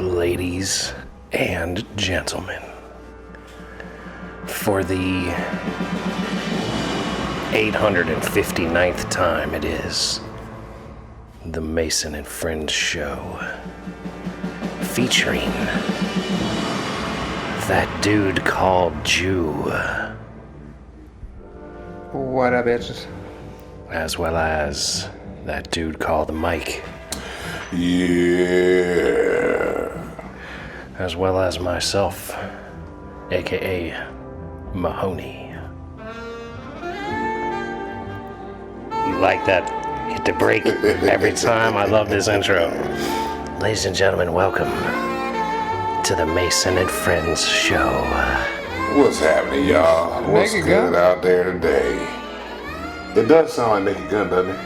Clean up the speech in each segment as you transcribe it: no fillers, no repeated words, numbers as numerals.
ladies and gentlemen, for the 859th time it is, the Mason and Friends Show, featuring that dude called Jew. What up, bitches? As well as that dude called Mike. Yeah. As well as myself, aka Mahoney. You like that? Hit the break every time. I love this intro. Ladies and gentlemen, welcome to the Mason and Friends Show. What's happening, y'all? What's Naked good Gun? out there today? It does sound like Naked Gun, doesn't it?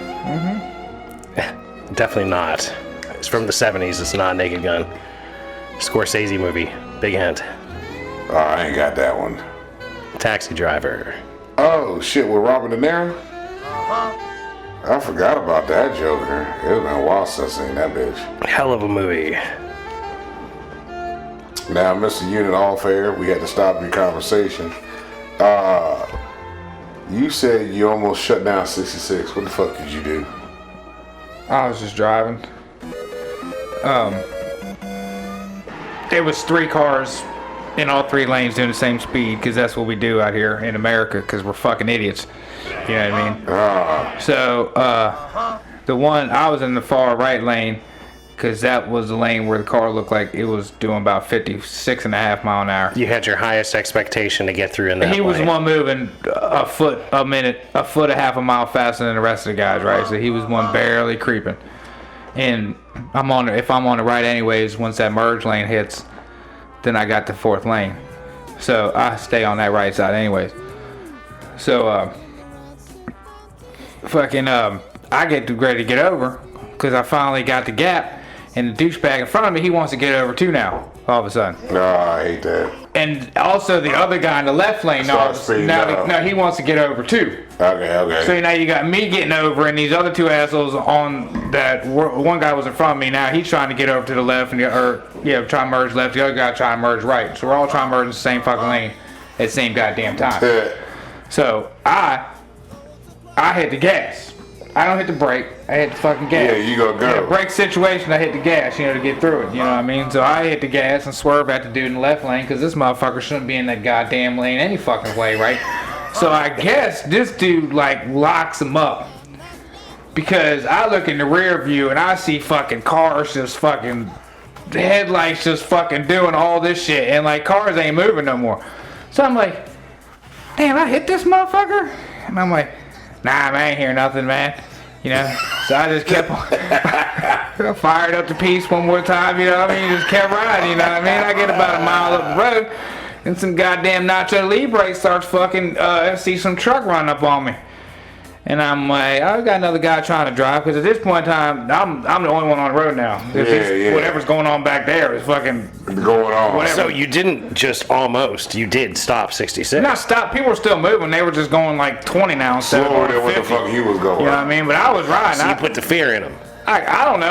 Definitely not. It's from the 70s. It's not Naked Gun. Scorsese movie. Big hint. Oh, I ain't got that one. Taxi Driver. Oh, shit, with Robert De Niro? I forgot about that Joker. It's been a while since I seen that bitch. Hell of a movie. Now, Mr. Unit All Fair, we had to stop your conversation. You said you almost shut down 66. What the fuck did you do? I was just driving. There was 3 cars in all 3 lanes doing the same speed, because that's what we do out here in America, because we're fucking idiots. You know what I mean? So, the one, I was in the far right lane, because that was the lane where the car looked like it was doing about 56.5 mile an hour. You had your highest expectation to get through in that He was the lane. one moving a foot a minute, a foot a half a mile faster than the rest of the guys, right? So he was one barely creeping. And if I'm on the right anyways, once that merge lane hits, then I got the 4th lane. So I stay on that right side anyways. So I get ready to get over because I finally got the gap, and the douchebag in front of me, he wants to get over too now, all of a sudden. No, I hate that. And also the other guy in the left lane, now he wants to get over too. Okay. So now you got me getting over, and these other 2 assholes on that. One guy was in front of me. Now he's trying to get over to the left, trying to merge left. The other guy trying to merge right. So we're all trying to merge in the same fucking lane at the same goddamn time. So I hit the gas. I don't hit the brake. I hit the fucking gas. Yeah, you go. In a brake situation, I hit the gas, to get through it. You know what I mean? So I hit the gas and swerve at the dude in the left lane, because this motherfucker shouldn't be in that goddamn lane any fucking way, right? So I guess this dude locks him up, because I look in the rear view and I see fucking cars just fucking, the headlights just fucking doing all this shit, and cars ain't moving no more. So I'm like, damn, I hit this motherfucker? And I'm like, nah, man, I ain't hear nothing, man. So I just kept on, fired up the piece one more time, just kept riding, I get about a mile up the road, and some goddamn Nacho Libre starts fucking, see some truck running up on me. And I'm like, I got another guy trying to drive, because at this point in time, I'm the only one on the road now. Whatever's going on back there is fucking going on. Whatever. So you didn't just almost, you did stop 66. Not stop, people were still moving. They were just going 20 now instead of Slower than 50. what the fuck he was going. You know what I mean? But I was riding. So you put the fear in them. I don't know.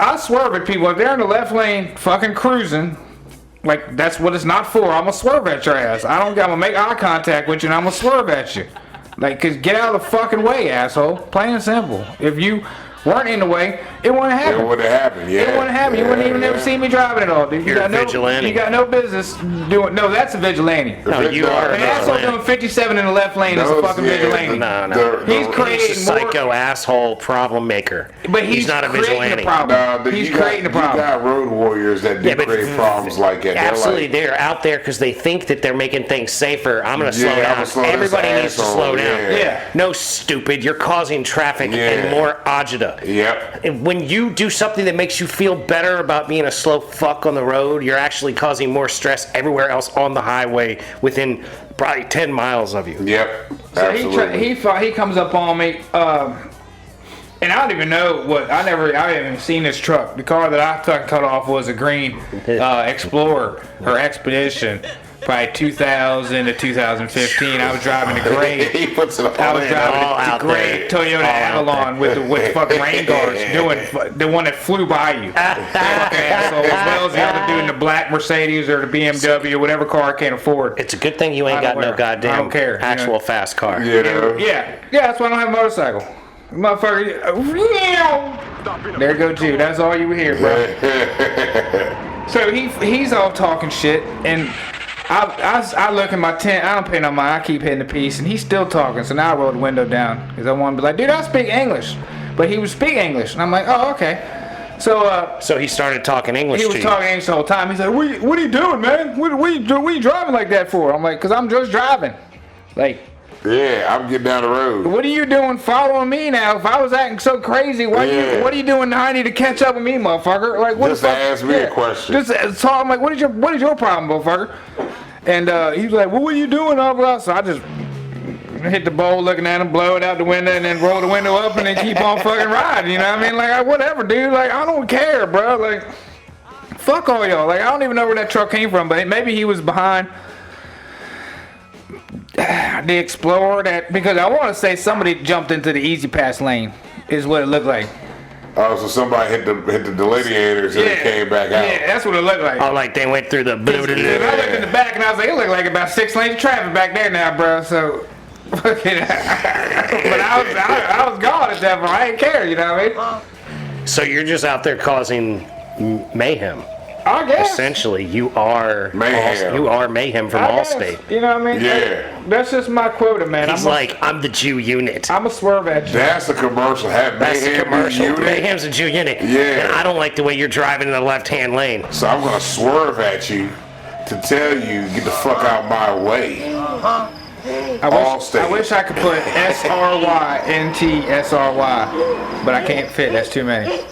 I swerve at people. If they're in the left lane fucking cruising, that's what it's not for. I'm going to swerve at your ass. I'm going to make eye contact with you, and I'm going to swerve at you. Cause get out of the fucking way, asshole. Plain and simple. If you weren't in the way, it wouldn't happen. It wouldn't happen, yeah. It wouldn't happen. You wouldn't even ever see me driving at all, dude. You're a vigilante. You got no business doing. No, that's a vigilante. No, you are An asshole doing 57 in the left lane is a fucking vigilante. No. He's creating He's a psycho asshole problem maker. But he's not a vigilante. A problem. He's creating a problem. You got road warriors that do create problems like that. Absolutely, they're out there because they think that they're making things safer. I'm going to slow down. Everybody needs to slow down. Yeah. No, stupid. You're causing traffic and more agita. Yep. When you do something that makes you feel better about being a slow fuck on the road, you're actually causing more stress everywhere else on the highway within probably 10 miles of you. Yep. So absolutely. he comes up on me, and I don't even know what, I haven't even seen this truck. The car that I fucking cut off was a green Explorer or Expedition. probably 2000 to 2015. I was driving the gray. He puts it all I was in. driving the gray Toyota Avalon with the fucking rain guards, doing the one that flew by you. Fucking asshole, as well as the other dude in the black Mercedes or the BMW, whatever car I can't afford. It's a good thing you ain't got no goddamn I don't care, actual fast car. Yeah, that's why I don't have a motorcycle. Motherfucker, there go Jude. That's all you hear, bro. So he's all talking shit, and I look in my tent. I don't pay no mind. I keep hitting the piece, and he's still talking. So now I roll the window down because I want to be like, dude, I speak English, but he was speaking English, and I'm like, oh, okay. So he started talking English. He was talking English the whole time. He's like, what are you doing, man? What are you driving like that for? I'm like, because I'm just driving, like. Yeah, I'm getting down the road. What are you doing following me now? If I was acting so crazy, what are you doing 90 to catch up with me, motherfucker? Like, what just to ask me a question. Just so I'm like, what is your problem, motherfucker? And he was like, well, what are you doing? Blah, blah. So I just hit the bowl looking at him, blow it out the window, and then roll the window up and then keep on fucking riding. You know what I mean? Like, whatever, dude. Like, I don't care, bro. Like, fuck all y'all. Like, I don't even know where that truck came from, but maybe he was behind the Explorer, that because I want to say somebody jumped into the Easy Pass lane is what it looked like. Oh, so somebody hit the delineators and it came back out. Yeah, that's what it looked like. Oh, like they went through the. I looked in the back and I was like, it looked like about 6 lanes of traffic back there now, bro. So, but I was gone at that point. I didn't care, you know what I mean? So you're just out there causing mayhem. I guess. Essentially, you are mayhem. You are mayhem from Allstate. You know what I mean? Yeah. That's just my quota, man. He's I'm the Jew unit. I'm a swerve at you. That's the commercial. That's the commercial. Mayhem's a Jew unit. Yeah. And I don't like the way you're driving in the left-hand lane. So I'm gonna swerve at you to tell you get the fuck out my way. I wish I could put SRYNTSRY, but I can't fit. That's too many.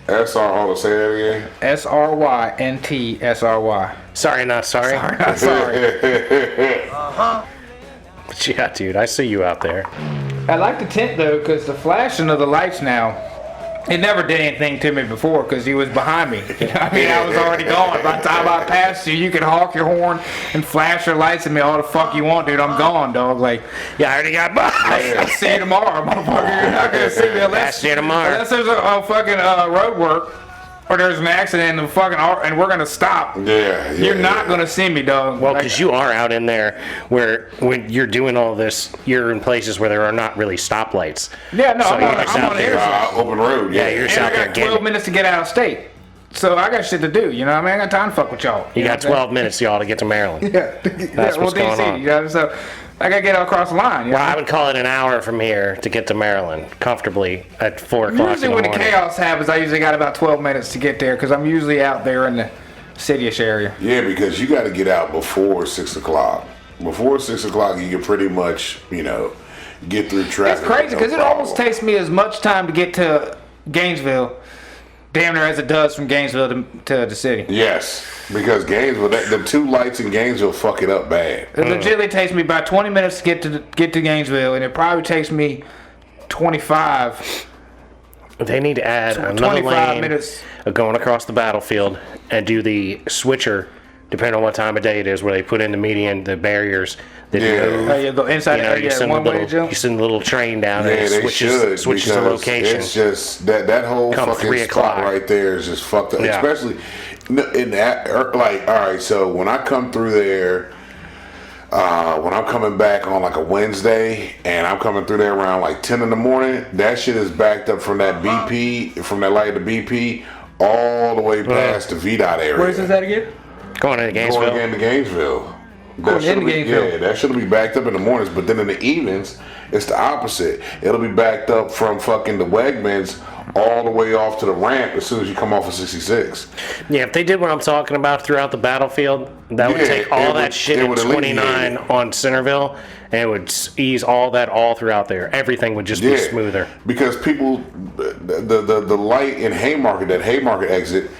hold on, say that again. SRYNTSRY. Sorry, not sorry. Sorry, not sorry. But yeah, dude, I see you out there. I like the tent though, because the flashing of the lights now, it never did anything to me before because he was behind me. You know what I mean? I was already gone. By the time I passed you, you can honk your horn and flash your lights at me all the fuck you want, dude. I'm gone, dog. Like, yeah, I already got by. I'll see you tomorrow, motherfucker. You're not gonna see me unless there's a fucking road work or there's an accident and and we're gonna stop. You're not gonna see me, dog. Well, because you are out in there where when you're doing all this, you're in places where there are not really stoplights. Yeah, no, so I'm on the interstate. Open road. Yeah, you're just out there I got 12 minutes to get out of state. So I got shit to do, you know what I mean? I got time to fuck with y'all. You got 12 minutes, y'all, to get to Maryland. Yeah. That's what's going on. You know, so I got to get across the line. Well, I would call it an hour from here to get to Maryland comfortably at 4 o'clock Usually in the when morning. the chaos happens, I usually got about 12 minutes to get there because I'm usually out there in the city-ish area. Yeah, because you got to get out before 6 o'clock. Before 6 o'clock, you can pretty much, get through traffic. It's crazy because it almost takes me as much time to get to Gainesville, damn near as it does from Gainesville to the city. Yes, because Gainesville, the two lights in Gainesville fuck it up bad. It legitimately takes me about 20 minutes to get to Gainesville, and it probably takes me 25. They need to add another lane going across the battlefield and do the switcher, depending on what time of day it is, where they put in the median, the barriers. That you go inside you send the little train down and it switches the location. It's just that whole fucking spot right there is just fucked up. Yeah. Especially in that, like, all right, so when I come through there, when I'm coming back on like a Wednesday and I'm coming through there around like 10 in the morning, that shit is backed up from that BP, from that light to BP, all the way past the VDOT area. Where is this at again? Going into Gainesville. Going into Gainesville. Yeah, that should be backed up in the mornings, but then in the evenings, it's the opposite. It'll be backed up from fucking the Wegmans all the way off to the ramp as soon as you come off of 66. Yeah, if they did what I'm talking about throughout the battlefield, that would take all that shit at 29 on Centerville, and it would ease all that all throughout there. Everything would just be smoother. Because people, the light in Haymarket, that Haymarket exit,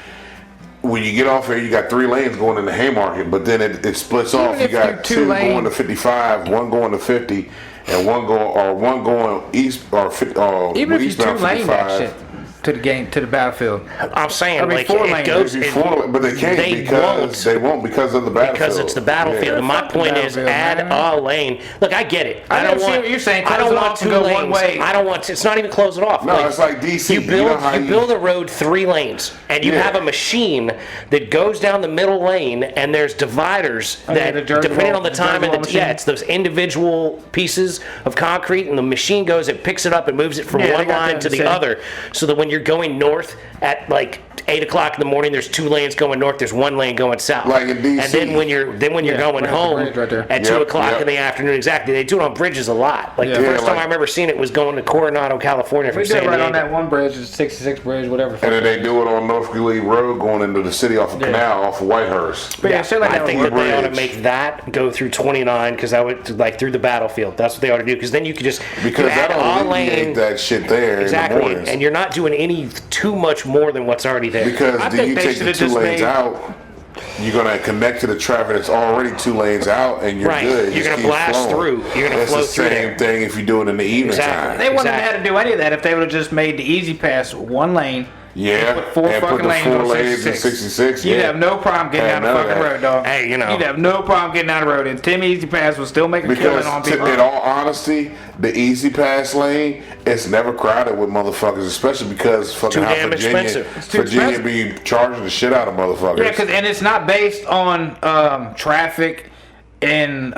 when you get off here, you got 3 lanes going into Haymarket, but then it splits off. You got 2 going to 55, 1 going to 50, and one going east or even if you eastbound 2-lane that 55. shit. to the battlefield. I'm saying, I mean, like, 4 it lanes. goes. But they can't they won't because of the battlefield. Because it's the battlefield. Yeah. And my point is, add a lane. Look, I get it. I don't want. What you're saying. I don't want 2 lanes. One way. I don't want. It's not even close it off. No, it's like DC. You build a road 3 lanes, and you have a machine that goes down the middle lane, and there's dividers that, depending on the time and it's those individual pieces of concrete, and the machine goes, it picks it up and moves it from one line to the other, so that when you're going north at like 8 o'clock in the morning, there's 2 lanes going north, there's 1 lane going south. Like in DC. And then when you're going home at 2 o'clock in the afternoon, exactly. They do it on bridges a lot. Like the first time I remember seeing it was going to Coronado, California from San Diego. We did right on that one bridge, the 66 bridge, whatever. And then they do it on North Greeley Road going into the city off of Canal, off of Whitehurst. But shit like I think that they ought to make that go through 29, because I would like through the battlefield. That's what they ought to do, because then you could just that'll alleviate that shit there exactly, in the mornings. And you're not doing any too much more than what's already there. Because then you take the 2 lanes out, you're gonna connect to the traffic that's already 2 lanes out, and you're good. You're gonna blast through. You're gonna flow through there. It's the same thing if you do it in the evening time. They wouldn't have had to do any of that if they would have just made the Easy Pass 1 lane. Yeah, put 4 fucking lanes on 66. You'd have no problem getting down the fucking road, dog. Hey, you know. You'd have no problem getting down the road, and Tim Easy Pass will still make a killing on people. In all honesty, the Easy Pass lane, it's never crowded with motherfuckers, especially because fucking how Virginia be charging the shit out of motherfuckers. Yeah, and it's not based on traffic and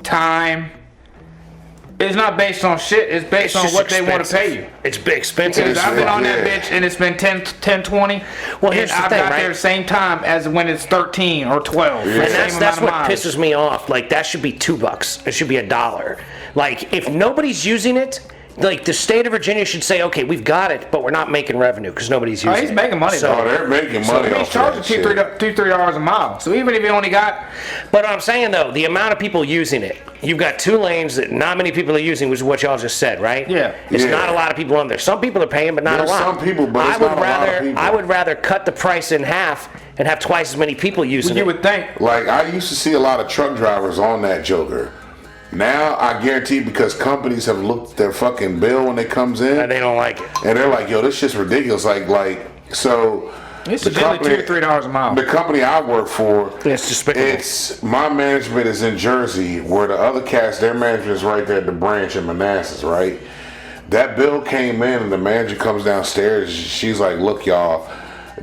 time. It's not based on shit. It's based on what they want to pay you. It's big expensive. Because I've been on that bitch and it's been 10:20. Well, here's the thing, I've got there the same time as when it's 13 or 12. Yeah. And that's what pisses me off. Like, that should be $2. It should be $1. Like, if nobody's using it, like, the state of Virginia should say, okay, we've got it, but we're not making revenue because nobody's using it. He's making money. So they're making money. So he's charging $2-3 a mile. So even if you only got, but I'm saying though, the amount of people using it, you've got 2 lanes that not many people are using, which is what y'all just said, right? Yeah. It's not a lot of people on there. Some people are paying, but not a lot. Some people, but it's not a lot of people. I would rather cut the price in half and have twice as many people using it. You would think. Like, I used to see a lot of truck drivers on that joker. Now I guarantee, because companies have looked at their fucking bill when it comes in, and they don't like it, and they're like, "Yo, this shit's ridiculous." Like so. It's generally $2-3 a mile. The company I work for, it's despicable. It's my management is in Jersey, where the other cast, their management is right there at the branch in Manassas, right? That bill came in, and the manager comes downstairs. She's like, "Look, y'all,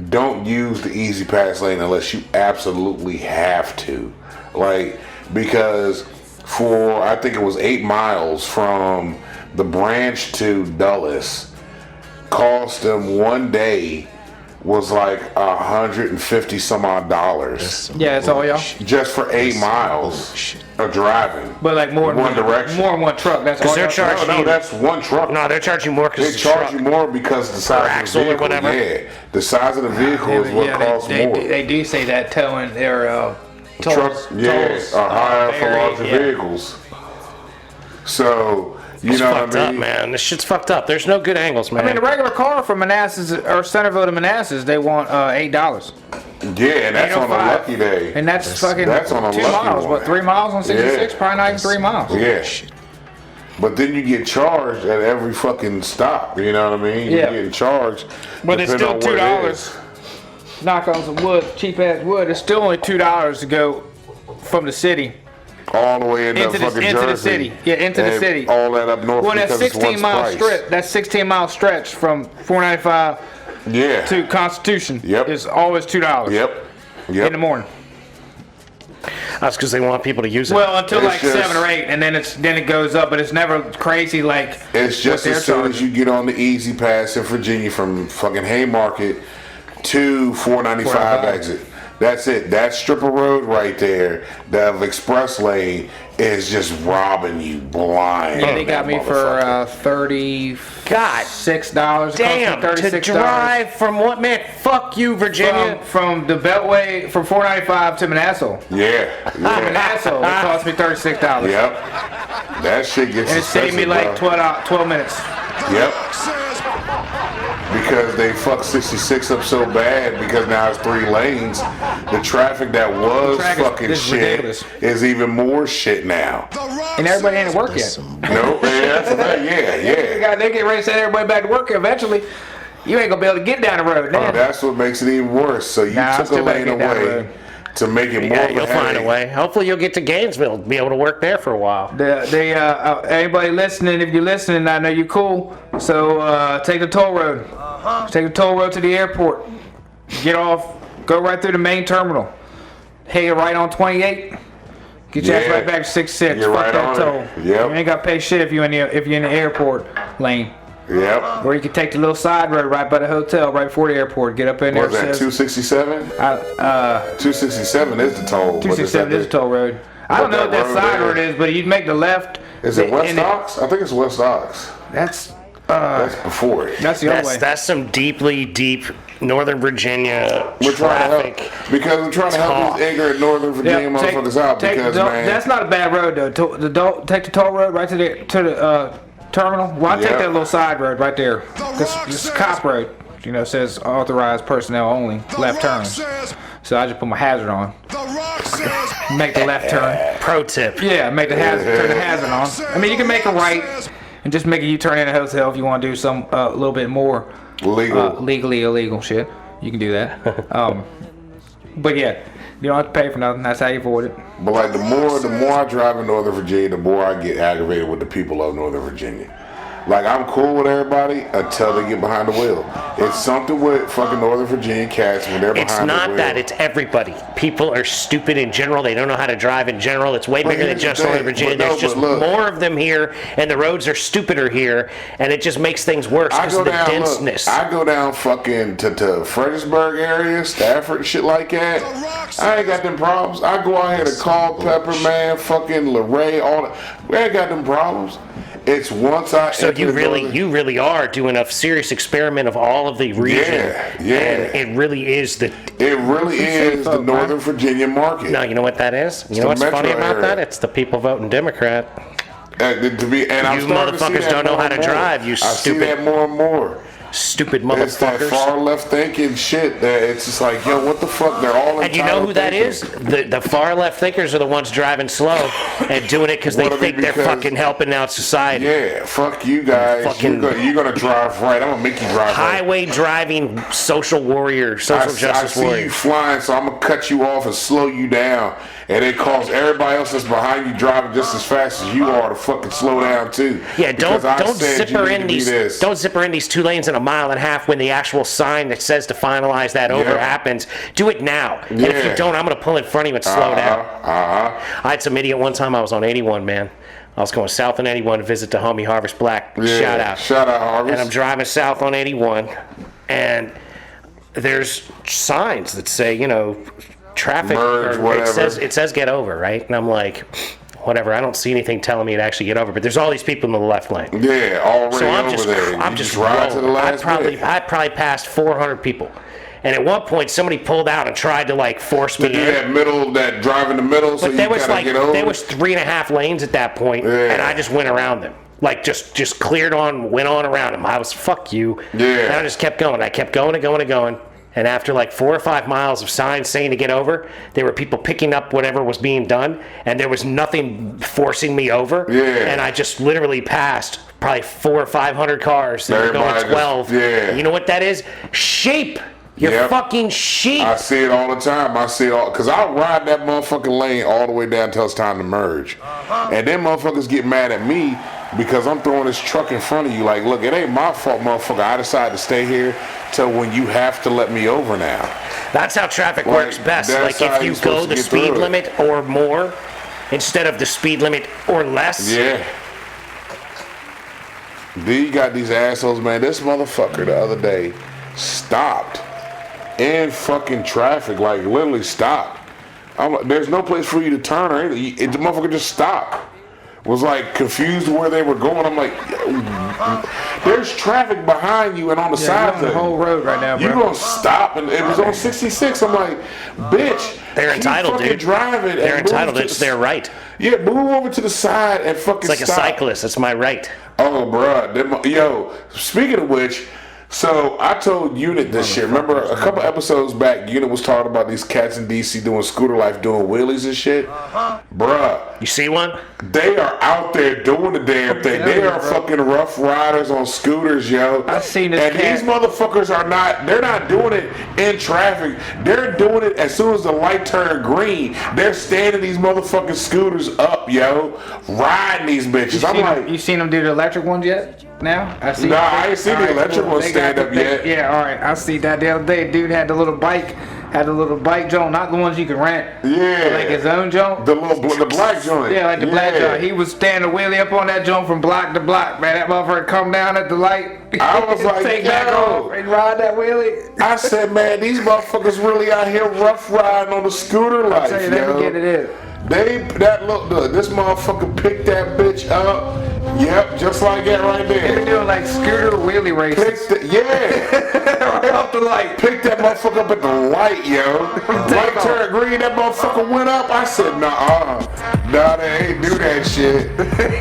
don't use the Easy Pass lane unless you absolutely have to, like, because." For I think it was 8 miles from the branch to Dulles, cost them one day was like $150 some odd. Yeah, that's all y'all. Just for 8 miles of driving. But like more one direction. More than one truck. That's all. They're charging. No, that's one truck. No, they're charging more because they charge you more because the size of the vehicle. Or whatever. Yeah, the size of the vehicle is what costs more. They do say that towing their trucks, are higher for larger vehicles. So, you know what I mean? Up, man. This shit's fucked up. There's no good angles, man. I mean, a regular car from Manassas or Centerville to Manassas, they want $8. Yeah, and that's on a lucky day. And that's fucking that's on a 2 lucky miles. One. What, 3 miles on 66? Yeah. Probably not even 3 miles. Yeah. But then you get charged at every fucking stop. You know what I mean? Yeah. You're getting charged. But it's still $2. Knock on some wood, cheap ass wood. It's still only $2 to go from the city all the way into the city. Yeah, into the city. All that up north. Well, that 16-mile strip. That 16-mile stretch from 495 to Constitution is always $2. Yep. In the morning. That's because they want people to use it. Well, until like 7 or 8, and then it goes up, but it's never crazy like. It's just as soon as you get on the Easy Pass in Virginia from fucking Haymarket to 495 exit. That's it. That strip of road right there, the express lane, is just robbing you blind. Yeah, they got me for $36. Damn, to drive from what, man? Fuck you, Virginia. From the Beltway, from 495 to Manassas. Yeah. Manassas, it cost me $36. Yep. That shit gets. And it saved me like 12 minutes. Yep. Because they fucked 66 up so bad, because now it's 3 lanes. The traffic that was fucking shit is even more shit now. And everybody ain't at work yet. No, yeah, they get ready to send everybody back to work eventually. You ain't gonna be able to get down the road. Oh, that's what makes it even worse. So you took a lane away to make it more. You'll find a way. Hopefully, you'll get to Gainesville, be able to work there for a while. Anybody listening, if you're listening, I know you're cool. So take the toll road. Take the toll road to the airport. Get off. Go right through the main terminal. Head right on 28. Get your ass right back to 66. You're Fuck right that toll. Yep. You ain't got to pay shit if you're in the airport lane. Yep. Or you can take the little side road right by the hotel, right before the airport. Get up in there. What's that, 267? 267 is the toll. 267 is the toll road. I don't know what that side road is, but you'd make the left. Is it West Ox? I think it's West Ox. That's before it. That's the other way. That's some deeply deep Northern Virginia traffic. Because we're trying to help these ignorant Northern Virginia motherfuckers out. Because, man, that's not a bad road, though. Take the toll road right to the terminal. Well, I take that little side road right there. This cop road, says authorized personnel only, left turn. So I just put my hazard on. Make the left turn. Pro tip. Yeah, turn the hazard on. I mean, you can make a right and just make a U-turn in a hotel if you want to do some a little bit more legally illegal shit. You can do that. But yeah, you don't have to pay for nothing. That's how you avoid it. But like the more I drive in Northern Virginia, the more I get aggravated with the people of Northern Virginia. Like, I'm cool with everybody until they get behind the wheel. It's something with fucking Northern Virginia cats when they're behind the wheel. It's not that. It's everybody. People are stupid in general. They don't know how to drive in general. It's way bigger than just Northern Virginia. There's just more of them here, and the roads are stupider here, and it just makes things worse because of the denseness. I go down fucking to Fredericksburg area, Stafford, and shit like that. I ain't got them problems. I go out here to Culpeper, man, fucking Luray, all that. We ain't got them problems. It's once I. So you really are doing a serious experiment of all of the region. Yeah. And it really is the Northern Virginia market. No, you know what that is? You know what's funny about that? It's the people voting Democrat. You motherfuckers don't know how to drive. You stupid. I see that more and more. Stupid motherfuckers. It's that far left thinking shit that it's just like, yo, what the fuck? They're all. And you know who that is? The far left thinkers are the ones driving slow and doing it because they think they're fucking helping out society. Yeah, fuck you guys. You're gonna drive right. I'm gonna make you drive highway right. driving social warrior, justice warrior. I see you flying, so I'm gonna cut you off and slow you down, and it cause everybody else that's behind you driving just as fast as you are to fucking slow down too. Yeah, don't zipper in these 2 lanes in a mile and a half when the actual sign that says to finalize that over happens. Do it now. Yeah. And if you don't, I'm going to pull in front of you and slow down. I had some idiot one time. I was on 81, man. I was going south on 81 to visit the homie Harvest Black. Yeah. Shout out Harvest. And I'm driving south on 81, and there's signs that say, traffic. Merge, whatever. It says get over, right? And I'm like, whatever. I don't see anything telling me to actually get over, but there's all these people in the left lane. Yeah, already so over there. I'm just right to the last I probably passed 400 people, and at one point somebody pulled out and tried to force me in. that drive in the middle, so you gotta get over. There was 3.5 lanes at that point, and I just went around them. Just cleared went on around them. I was fuck you. Yeah. And I just kept going. I kept going and going and going. And after 4 or 5 miles of signs saying to get over, there were people picking up whatever was being done, and there was nothing forcing me over. Yeah. And I just literally passed probably 400 or 500 cars that were going 12. You know what that is? Sheep. You're fucking sheep. I see it all the time. Because I'll ride that motherfucking lane all the way down until it's time to merge. And then motherfuckers get mad at me because I'm throwing this truck in front of you. Like, look, it ain't my fault, motherfucker. I decided to stay here till when you have to let me over now. That's how traffic works best. If you go the speed limit or more instead of the speed limit or less. Yeah. You got these assholes, man. This motherfucker the other day stopped in fucking traffic, literally stopped. There's no place for you to turn or anything. The motherfucker just stopped. Was confused where they were going. I'm like, there's traffic behind you and on the side of the whole road right now, bro. You gonna stop? And it was on 66. I'm like, bitch. They're entitled, dude. Driving. They're entitled. It's their right. Yeah, move over to the side and fucking stop. It's like a cyclist. It's my right. Oh, bro. Yo, speaking of which, So I told Unit this shit. Remember a couple episodes back, Unit was talking about these cats in DC doing scooter life, doing wheelies and shit. Bruh. You see one? They are out there doing the damn thing. They are fucking rough riders on scooters, yo. I've seen this. And these motherfuckers they're not doing it in traffic. They're doing it as soon as the light turned green. They're standing these motherfucking scooters up, yo. Riding these bitches. You seen them do the electric ones yet? Now? I ain't seen the electric ones stand up yet. Yeah, alright. I see that the other day. Dude had the little bike joint, not the ones you can rent. Yeah. Like his own joint. The black joint. Yeah, like the black joint. He was standing wheelie up on that joint from block to block, man. That motherfucker come down at the light. I was like, take back off and ride that wheelie. I said, man, these motherfuckers really out here rough riding on the scooter life, tell you, let me get it in. This motherfucker picked that bitch up. Yep, just like that right there. They're doing like scooter wheelie races. Right off the light. Picked that motherfucker up at the light, yo. Light turned green, that motherfucker went up. I said, nah, they ain't do that shit.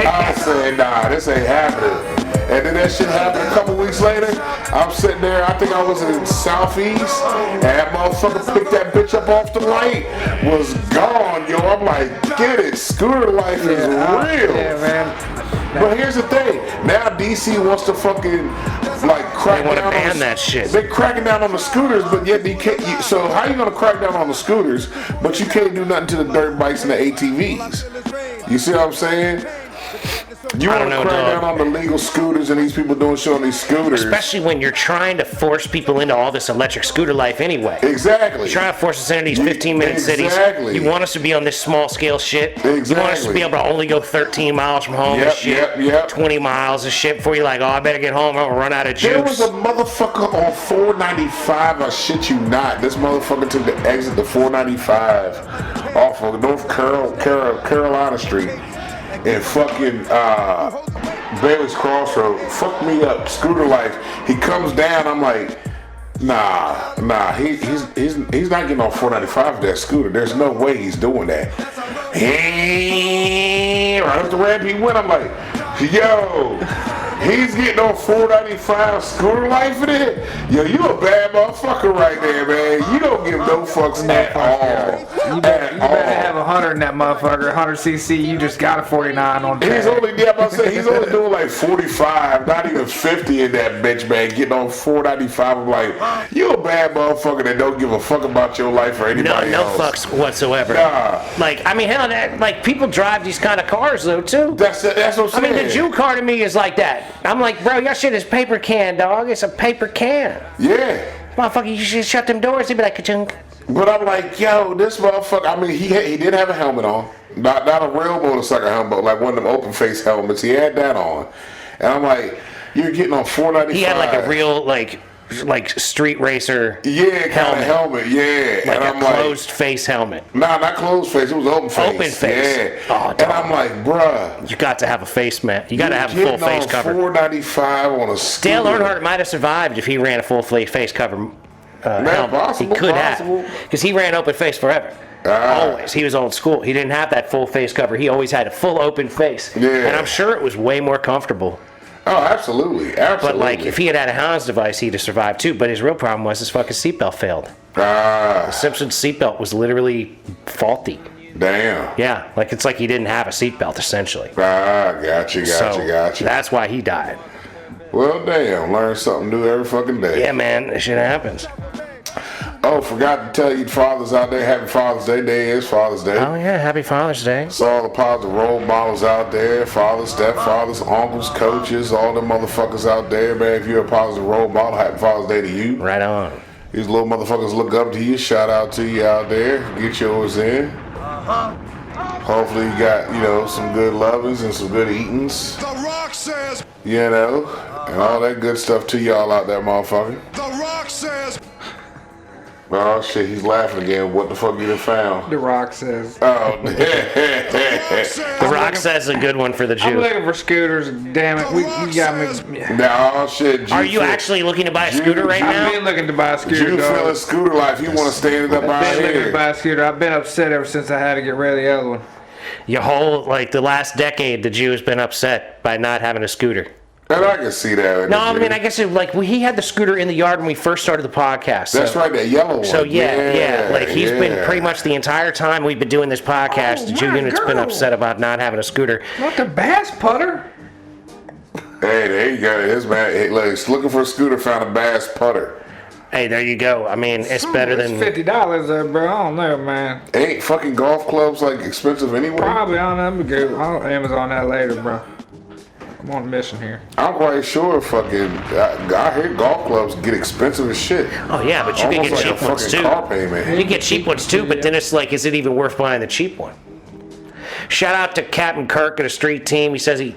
I said, nah, this ain't happening. And then that shit happened a couple weeks later. I'm sitting there, I think I was in Southeast, and that motherfucker picked that bitch up off the light, was gone, yo. I'm like, get it, scooter life is real. Yeah, man. But here's the thing. Now DC wants to fucking crack down on ban that shit. They're cracking down on the scooters, but yet you can't. So how you gonna crack down on the scooters, but you can't do nothing to the dirt bikes and the ATVs? You see what I'm saying? You want to crack down on the legal scooters and these people doing shit on these scooters. Especially when you're trying to force people into all this electric scooter life anyway. Exactly. You're trying to force us into these 15-minute cities. You want us to be on this small scale shit. Exactly. You want us to be able to only go 13 miles from home and shit. 20 miles of shit before you're like, oh, I better get home. I'm going to run out of juice. There was a motherfucker on 495. I shit you not. This motherfucker took the exit to 495 off of North Carolina Street. And fucking Bailey's Crossroad fucked me up. Scooter life. He comes down. I'm like, nah. He's not getting on 495 with that scooter. There's no way he's doing that. Right up the ramp he went. I'm like, yo. He's getting on 495 scooter life in it. Yo, you a bad motherfucker right there, man. You don't give no fucks at all. You better have 100 in that motherfucker. 100 cc. You just got a 49 on that. He's only doing like 45, not even 50 in that bitch, man. Getting on 495. I'm like, you a bad motherfucker that don't give a fuck about your life or anybody else. No fucks whatsoever. Nah. Like, I mean, hell, people drive these kind of cars though too. That's what I'm saying. I mean, the Jew car to me is like that. I'm like, bro, your shit is paper can, dog. It's a paper can. Yeah. Motherfucker, you should shut them doors. They'd be like, ka-chunk. But I'm like, yo, this motherfucker. I mean, he did have a helmet on, not a real motorcycle helmet, but like one of them open face helmets. He had that on, and I'm like, you're getting on 495. He had like a real like street racer. Yeah, kind of helmet. Yeah, like and a closed face helmet. Nah, not closed face. It was open face. Open face. Yeah. Oh, and I'm like, bruh, you got to have a face mask. You got to have a full face cover. 495 on a scooter. Dale Earnhardt might have survived if he ran a full face cover. Possible, he could have, because he ran open face forever. Always. He was old school. He didn't have that full face cover. He always had a full open face. Yeah. And I'm sure it was way more comfortable. Oh, absolutely. But like, if he had a Hans device, he'd have survived too. But his real problem was his fucking seatbelt failed. The Simpsons seatbelt was literally faulty. Damn. Yeah, like it's like he didn't have a seatbelt essentially. Gotcha. That's why he died. Well, damn, learn something new every fucking day. Yeah, man, that shit happens. Oh, forgot to tell you fathers out there, happy Father's Day. Day is Father's Day. Oh, yeah, happy Father's Day. So all the positive role models out there, fathers, stepfathers, uncles, coaches, all the motherfuckers out there, man. If you're a positive role model, happy Father's Day to you. Right on. These little motherfuckers look up to you. Shout out to you out there. Get yours in. Hopefully you got, some good lovings and some good eatings. The Rock says. And all that good stuff to y'all out there, motherfucker. The Rock says. Oh shit, he's laughing again. What the fuck you done found? The Rock says. Oh, The Rock says a good one for the Jew. I'm looking for scooters. Damn it, we got me. No shit. Are you actually looking to buy a scooter right now? I've been looking to buy a scooter. Jew feeling scooter life. You want to stand up out I've been looking to here? buy a scooter. I've been upset ever since I had to get rid of the other one. Your whole, the last decade, the Jew has been upset by not having a scooter. And I can see that. No, I mean, I guess he had the scooter in the yard when we first started the podcast. So. That's right, that yellow one. So yeah. Like he's been pretty much the entire time we've been doing this podcast. The Jew Unit's been upset about not having a scooter. Not the bass putter. Hey, there you go. His man, he's looking for a scooter, found a bass putter. Hey, there you go. I mean, it's better than $50, bro. I don't know, man. Ain't fucking golf clubs like expensive anyway? Probably. I don't know. I'm gonna go. I'll Amazon that later, bro. I'm on a mission here. I'm quite sure fucking. I hear golf clubs get expensive as shit. Oh yeah, but you can get like cheap ones too. Car payment. You can get cheap ones too, but then it's like, is it even worth buying the cheap one? Shout out to Captain Kirk at a street team. He says he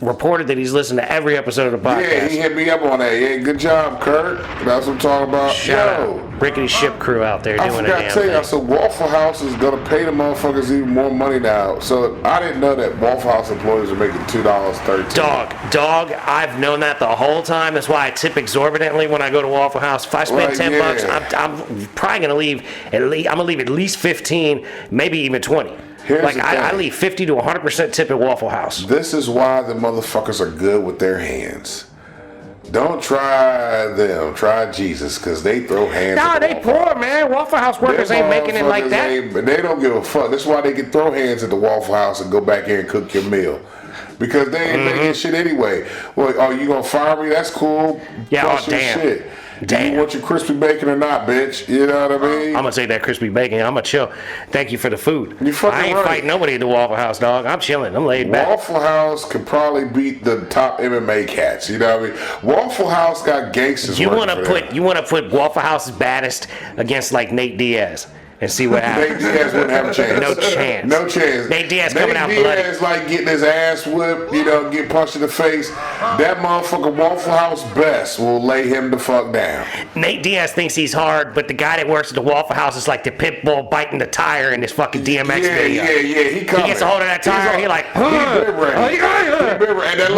reported that he's listened to every episode of the podcast. Yeah, he hit me up on that. Yeah, good job, Kurt. That's what I'm talking about. Shout out Rickety Ship Crew out there doing a damn thing. I forgot to tell you, so Waffle House is gonna pay the motherfuckers even more money now. So I didn't know that Waffle House employees are making $2.13. Dog. I've known that the whole time. That's why I tip exorbitantly when I go to Waffle House. If I spend $10, I'm probably gonna leave at least 15, maybe even 20. I leave 50 to 100% tip at Waffle House. This is why the motherfuckers are good with their hands. Don't try them. Try Jesus, because they throw hands. Nah, they poor, man. Waffle House workers ain't making it like that. They don't give a fuck. That's why they can throw hands at the Waffle House and go back here and cook your meal. Because they ain't making shit anyway. Well, you gonna fire me? That's cool. Yeah, damn. Shit. Damn. You want your crispy bacon or not, bitch? You know what I mean? I'm gonna take that crispy bacon. I'm gonna chill. Thank you for the food. I ain't fighting nobody at the Waffle House, dog. I'm chilling. I'm laid back. Waffle House could probably beat the top MMA cats. You know what I mean? Waffle House got gangsters. You wanna put Waffle House's baddest against like Nate Diaz and see what happens. Nate Diaz wouldn't have a chance. No chance. Nate Diaz coming out bloody. Nate Diaz like getting his ass whipped, get punched in the face. That motherfucker Waffle House best will lay him the fuck down. Nate Diaz thinks he's hard, but the guy that works at the Waffle House is like the pit bull biting the tire in this fucking DMX video. Yeah. He gets a hold of that tire, he like, and that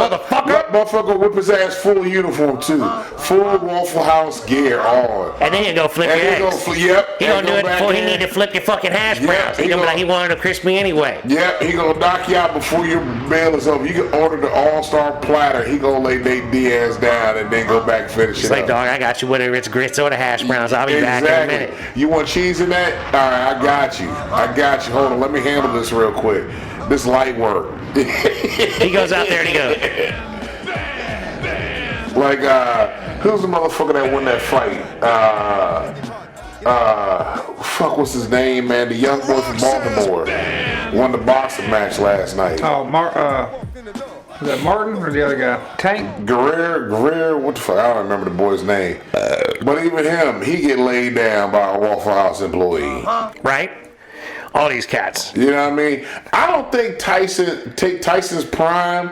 motherfucker whip his ass full uniform too. Full Waffle House gear on. And then he'll go flip your eggs. He gonna do it before he need to flip your fucking hash browns. He gonna be like, he wanted a crispy anyway. Yep, he gonna knock you out before your meal is over. You can order the all-star platter. He gonna lay Nate Diaz down and then go back and finish it up. It's like, dog, I got you, whether it's grits or the hash browns. I'll be back in a minute. You want cheese in that? All right, I got you. Hold on, let me handle this real quick. This light work. He goes out there and he goes. Like, who's the motherfucker that won that fight? Fuck, what's his name, man? The young boy from Baltimore won the boxing match last night. Oh, was that Martin or the other guy? Tank? Guerrero, what the fuck? I don't remember the boy's name. But even him, he get laid down by a Waffle House employee. Right? All these cats. You know what I mean? I don't think Tyson's prime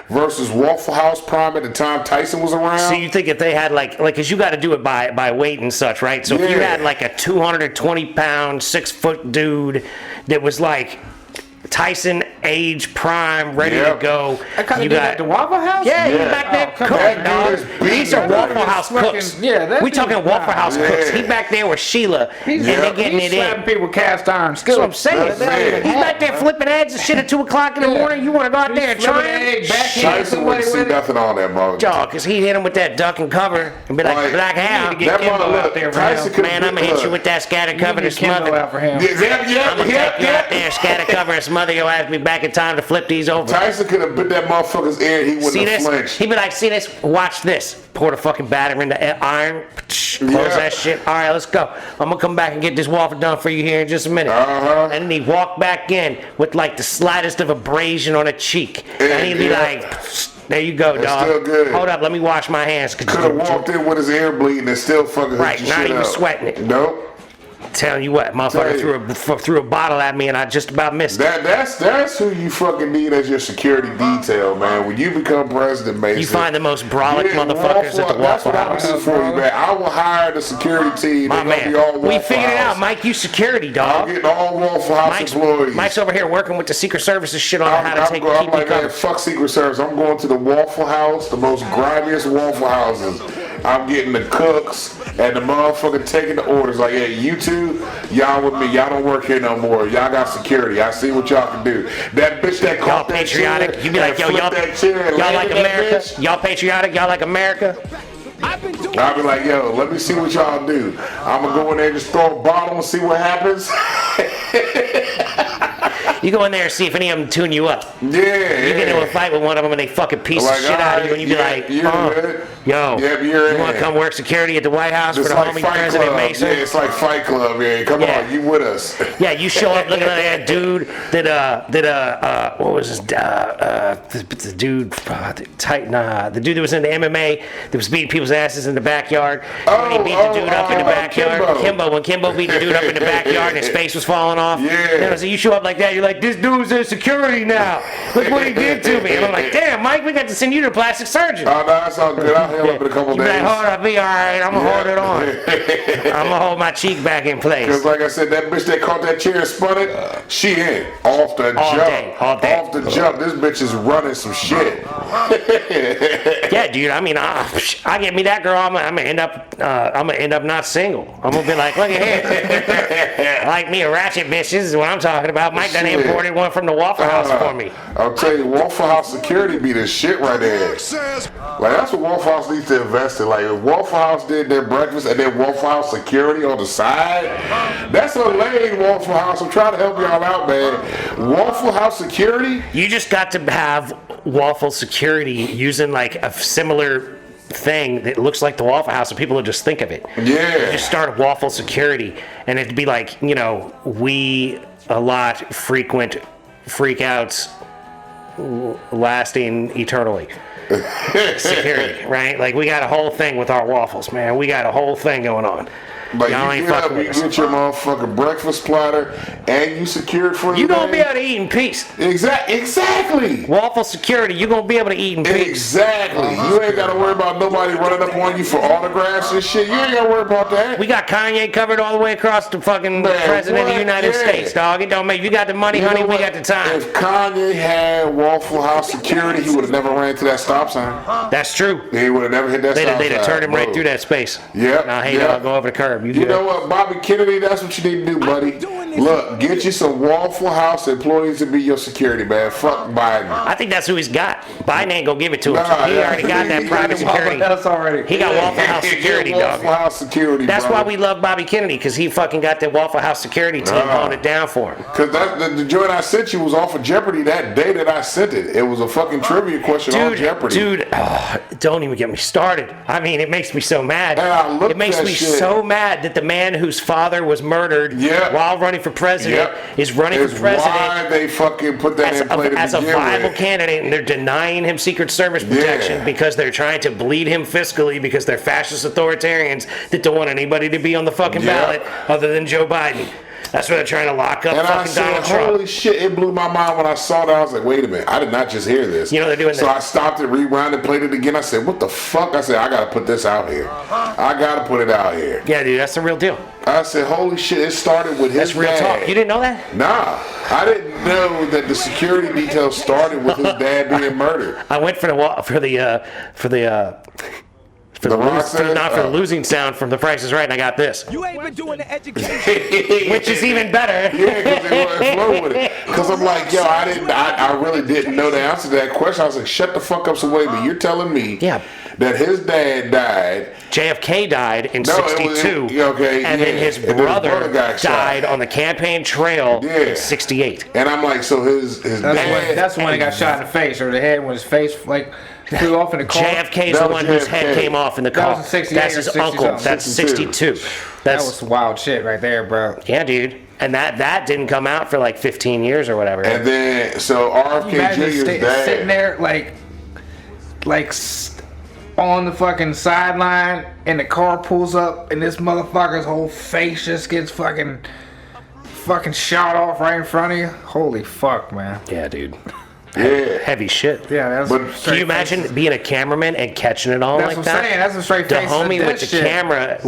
versus Waffle House prime at the time Tyson was around. So you think if they had like, cause you got to do it by weight and such, right? So if you had like a 220-pound, 6-foot dude that was like Tyson age prime, ready to go. You got the Waffle House? Yeah, he's back there cooking, dog. These are Waffle House cooks. We talking Waffle House cooks. He back there with Sheila, and they're getting it in. People with cast iron That's skills. what I'm saying. He's back there flipping eggs and shit at 2 o'clock in the morning. You want to go out there and try him? Tyson wouldn't see nothing on that mother. Dog, cause he hit him with that duck and cover and be like, Black Hound. Man, I'm gonna hit you with that scatter cover and smother. I'm gonna take you out there, scatter cover and smother your ass. Be back in time to flip these over. Tyson could have bit that motherfucker's ear. He wouldn't have flinched. He'd be like, see this? Watch this. Pour the fucking batter in the iron. Close that shit. All right, let's go. I'm gonna come back and get this waffle done for you here in just a minute. And then he'd walk back in with like the slightest of abrasion on a cheek, and he'd be like, there you go, dog. Still good. Hold up, let me wash my hands. Could have walked in with his ear bleeding and still fucking right, not even sweating it. Nope. Telling you what, motherfucker threw a bottle at me and I just about missed it. That's who you fucking need as your security detail, man. When you become president, Mason, you find the most brolic motherfuckers at the Waffle House. That's what I'm for you, man. I will hire the security team. My man, we figured it out. Mike, you security, dog. I'm getting all Waffle House employees. Mike's over here working with the Secret Services shit on how to keep you covered. Man, fuck Secret Service. I'm going to the Waffle House, the most grimiest Waffle Houses I'm getting the cooks and the motherfucker taking the orders. Like, hey, you two, y'all with me. Y'all don't work here no more. Y'all got security. I see what y'all can do. That bitch that y'all patriotic. You be like, yo, y'all like America. Y'all patriotic. Y'all like America. I'll be like, yo, let me see what y'all do. I'm gonna go in there and just throw a bottle and see what happens. You go in there and see if any of them tune you up. Yeah. You get into a fight with one of them and they fucking piece of shit out of you and you be like, yo, you want to come work security at the White House for the homie President Mason? Yeah, it's like Fight Club. Yeah, come on, you with us. Yeah, you show up looking at that dude what was his, the dude, the dude that was in the MMA that was beating people's asses in the backyard. When he beat the dude up in the backyard. Kimbo, when Kimbo beat the dude up in the backyard and his face was falling off. Yeah. So you show up like that, you're like, this dude's in security now. Look what he did to me. And I'm like, damn, Mike, we got to send you to a plastic surgeon. Oh, no, that's all good. I'll heal up in a couple days. Like, hold up, be all right. I'm going to hold it on. I'm going to hold my cheek back in place. Because like I said, that bitch that caught that chair and spun it, she in. Off the jump. All day. Off the jump. This bitch is running some shit. Yeah, dude. I mean, I get me that girl. I'm gonna end up not single. I'm gonna be like, look at here. I like me a ratchet bitch. This is what I'm talking about. Mike done imported one from the Waffle House for me. I'll tell you, Waffle House security be the shit right there. Like, that's what Waffle House needs to invest in. Like, if Waffle House did their breakfast and then Waffle House security on the side, that's a lane, Waffle House. I'm trying to help y'all out, man. Waffle House security? You just got to have Waffle security using like a similar thing that looks like the Waffle House, and people will just think of it. Yeah. You just start Waffle security, and it'd be like, we a lot frequent freakouts lasting eternally. Security, right? Like, we got a whole thing with our waffles, man. We got a whole thing going on. Like, y'all you get up, you get your motherfucking breakfast platter, and you secured for the You gonna be able to eat in peace. Exactly. Waffle security, you gonna be able to eat in peace. Exactly. You ain't gotta worry about nobody running up on you for autographs and shit. You ain't gotta worry about that. We got Kanye covered all the way across the fucking president of the United States, dog. It don't make. You got the money, honey. We got the time. If Kanye had Waffle House security, he would have never ran to that stop sign. That's true. He would have never hit that stop sign. They'd have turned him right through that space. Yep. Now, hey, dog, go over the curb. You know what, Bobby Kennedy, that's what you need to do, buddy. Look, get you some Waffle House employees to be your security, man. Fuck Biden. I think that's who he's got. Biden ain't gonna give it to him. He already got that private security. He got Waffle House security, dog. Waffle House security, That's why we love Bobby Kennedy, because he fucking got the Waffle House security team holding it down for him. Because the joint I sent you was off of Jeopardy that day that I sent it. It was a fucking trivia question on Jeopardy. Dude, don't even get me started. I mean, it makes me so mad. It makes me so mad that the man whose father was murdered while running for president is running for president. Why they fucking put that in play as a viable candidate, and they're denying him Secret Service protection because they're trying to bleed him fiscally because they're fascist authoritarians that don't want anybody to be on the fucking ballot other than Joe Biden. That's why they're trying to lock up fucking Donald Trump. Holy shit, it blew my mind when I saw that. I was like, wait a minute, I did not just hear this. You know they're doing So I stopped it, rewound it, played it again. I said, what the fuck? I said, I gotta put this out here. I gotta put it out here. Yeah, dude, that's the real deal. I said, holy shit, it started with his dad. That's real talk. You didn't know that? Nah. I didn't know that the security details started with his dad being murdered. I went for the losing sound from The Price is Right, and I got this. You ain't been doing the education. Which is even better. Yeah, because they wouldn't flow with it. Because I'm like, yo, I really didn't know the answer to that question. I was like, shut the fuck up, so wait, but you're telling me that his dad died. JFK died in 62. And then his brother died on the campaign trail in 68. And I'm like, so his dad. That's when he got shot in the face, or the head when his face, like, flew off in the car. JFK's the one whose head came off in the car. That's his uncle. That's 62. That was wild shit right there, bro. Yeah, dude. And that didn't come out for like 15 years or whatever. And then, so RFK Jr.'s dad. Sitting there, like on the fucking sideline, and the car pulls up, and this motherfucker's whole face just gets fucking shot off right in front of you. Holy fuck, man. Yeah, dude. Yeah. Heavy shit. Yeah, that's. Can you imagine being a cameraman and catching it all like that? That's what I'm saying. That's a straight face. The homie with the shit. Camera,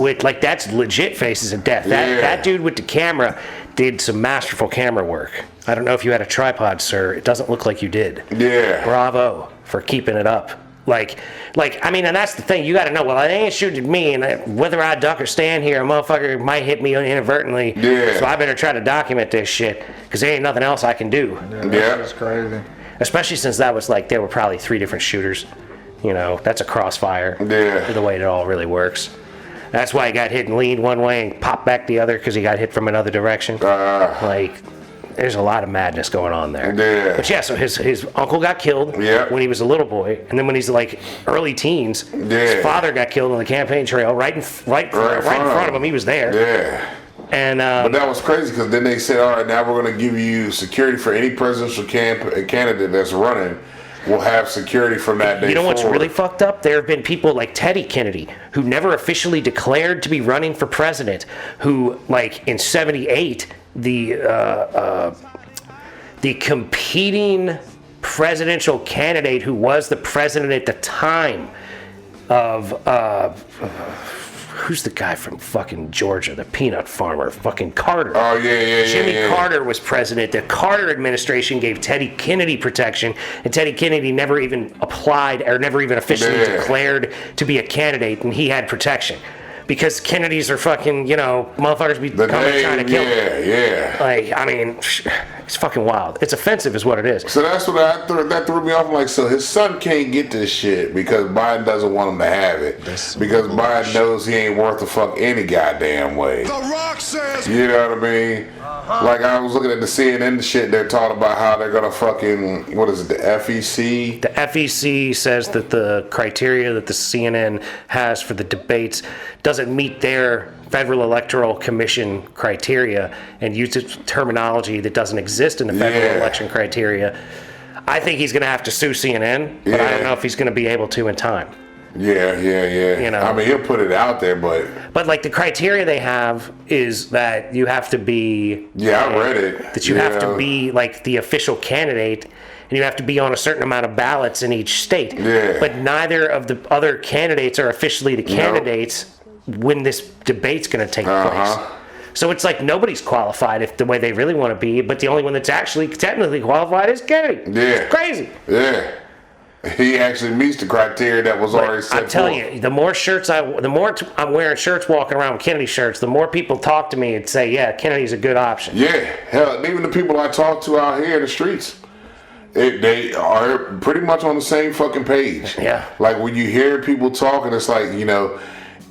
that's legit faces of death. That dude with the camera did some masterful camera work. I don't know if you had a tripod, sir. It doesn't look like you did. Yeah. Bravo for keeping it up. I mean, and that's the thing. You got to know. Well, they ain't shooting at me, and whether I duck or stand here, a motherfucker might hit me inadvertently. Yeah. So I better try to document this shit because there ain't nothing else I can do. Yeah, that's crazy. Especially since that was like there were probably 3 different shooters. You know, that's a crossfire. Yeah. The way it all really works. That's why he got hit and leaned one way and popped back the other because he got hit from another direction. There's a lot of madness going on there. Yeah. But yeah, so his uncle got killed when he was a little boy, and then when he's like early teens, his father got killed on the campaign trail right in front of him. He was there. Yeah. And but that was crazy because then they said, all right, now we're going to give you security for any presidential candidate that's running. We'll have security from that day. You know what's forward. really fucked up? There have been people like Teddy Kennedy who never officially declared to be running for president, who like in '78 the competing presidential candidate who was the president at the time of who's the guy from fucking Georgia, the peanut farmer, fucking Carter. Oh, yeah. Jimmy Carter was president. The Carter administration gave Teddy Kennedy protection, and Teddy Kennedy never even applied or never even officially declared to be a candidate, and he had protection. Because Kennedys are fucking, motherfuckers be coming trying to kill him. Yeah. Like, I mean, it's fucking wild. It's offensive is what it is. So that's what that threw me off. I'm like, so his son can't get this shit because Biden doesn't want him to have it. Because Biden knows he ain't worth a fuck any goddamn way. The Rock says. You know what I mean? Like, I was looking at the CNN shit, they're talking about how they're gonna fucking, what is it, the FEC? The FEC says that the criteria that the CNN has for the debates doesn't meet their Federal Electoral Commission criteria and uses terminology that doesn't exist in the federal election criteria. I think he's gonna have to sue CNN, but I don't know if he's gonna be able to in time. Yeah. You know, I mean, he'll put it out there, but like the criteria they have is that you have to be. Yeah, I read it. That you have to be like the official candidate, and you have to be on a certain amount of ballots in each state. Yeah. But neither of the other candidates are officially the candidates when this debate's going to take place. So it's like nobody's qualified if the way they really want to be, but the only one that's actually technically qualified is Kennedy. Yeah. It's crazy. Yeah. He actually meets the criteria that was already set. I'm telling you, the more I'm wearing shirts, walking around with Kennedy shirts, the more people talk to me and say, "Yeah, Kennedy's a good option." Yeah, hell, even the people I talk to out here in the streets, they are pretty much on the same fucking page. Yeah. Like when you hear people talking, it's like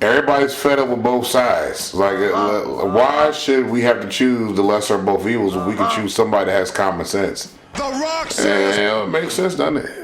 everybody's fed up with both sides. Like, why should we have to choose the lesser of both evils when we can choose somebody that has common sense? The Rock says. Yeah, it makes sense, doesn't it?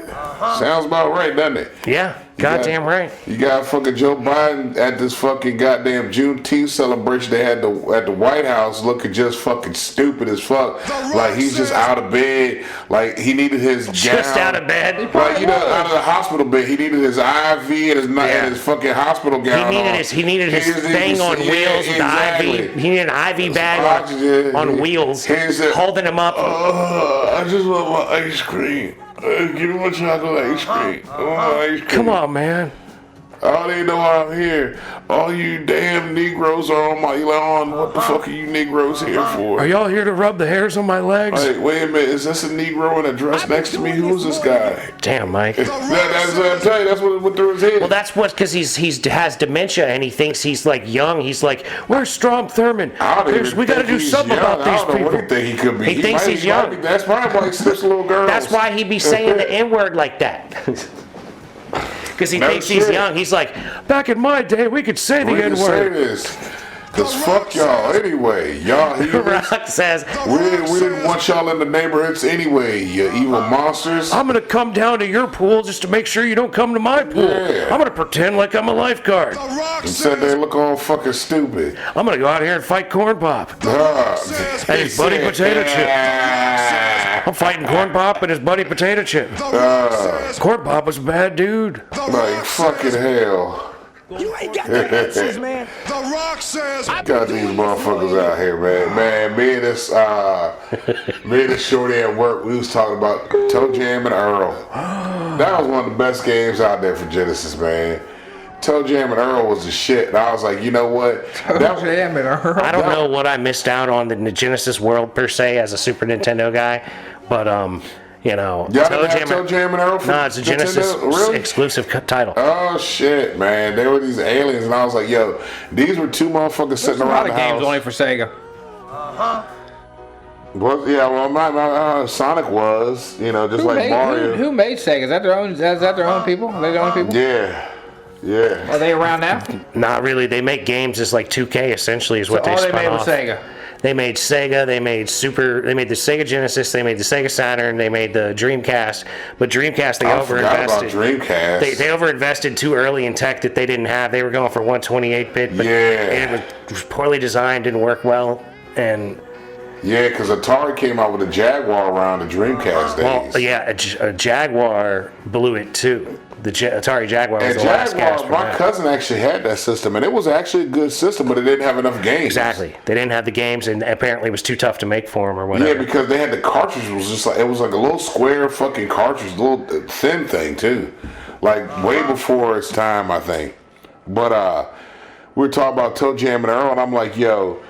Sounds about right, doesn't it? Yeah, goddamn right. You got fucking Joe Biden at this fucking goddamn Juneteenth celebration they had at the White House looking just fucking stupid as fuck. Like he's just out of bed. Like he needed his just out of bed. Like out of the hospital bed. He needed his IV and his fucking hospital gown. He needed his thing on wheels with the IV. He needed an IV bag on wheels, holding him up. I just want my ice cream. Give me my chocolate ice cream. Ice cream. Come on, man. I don't even know why I'm here. All you damn Negroes are on my lawn. What the fuck are you Negroes here for? Are y'all here to rub the hairs on my legs? Like, wait a minute. Is this a Negro in a dress next to me? Who's this guy? Damn, Mike. That's what I'm telling you. That's what went through his head. Well, that's because he has dementia and he thinks he's like young. He's like, where's Strom Thurmond? We got to do something about these people. I don't know what he think he could be. He thinks he's young. That's probably why he slips little girls. That's why he be saying the N-word like that. Because he thinks he's young. He's like, back in my day, we could say the N-word. Because fuck y'all anyway. Y'all Rock says, we didn't want y'all in the neighborhoods anyway, you evil monsters. I'm going to come down to your pool just to make sure you don't come to my pool. Yeah. I'm going to pretend like I'm a lifeguard. And said they look all fucking stupid. I'm going to go out here and fight Corn Pop. And his buddy Potato Chip. I'm fighting Corn Pop and his buddy Potato Chip. Corn Pop was a bad dude. Like fucking hell. You ain't got the answers, man. The Rock says. Got these motherfuckers out here, man. Me and this shorty at work, we was talking about Toe Jam and Earl. That was one of the best games out there for Genesis, man. Toe Jam and Earl was the shit. And I was like, you know what? Toe Jam and Earl. I don't know what I missed out on in the Genesis world per se as a Super Nintendo guy, but Y'all didn't have Toe Jam and Earl? No, it's a Genesis exclusive title. Oh shit, man! They were these aliens, and I was like, "Yo, these were two motherfuckers sitting around the house." A lot of games only for Sega. Well, yeah, well, my Sonic was, just like Mario. Who made Sega? Is that their own? Is that their own people? Are they their own people? Yeah. Are they around now? Not really. They make games as like 2K essentially is what they spun off. All they made was Sega. They made Sega, they made the Sega Genesis, they made the Sega Saturn, they made the Dreamcast. But Dreamcast, they overinvested. Dreamcast. They overinvested too early in tech that they didn't have. They were going for 128-bit, but it was poorly designed, didn't work well, and. Yeah, because Atari came out with a Jaguar around the Dreamcast days. Well, yeah, a Jaguar blew it too. The Atari Jaguar was the last gasp. My cousin actually had that system, and it was actually a good system, but it didn't have enough games. Exactly. They didn't have the games, and apparently it was too tough to make for them or whatever. Yeah, because they had the cartridge. It was like a little square fucking cartridge, a little thin thing too, like way before its time, I think. But we were talking about Toe Jam and Earl, and I'm like, yo.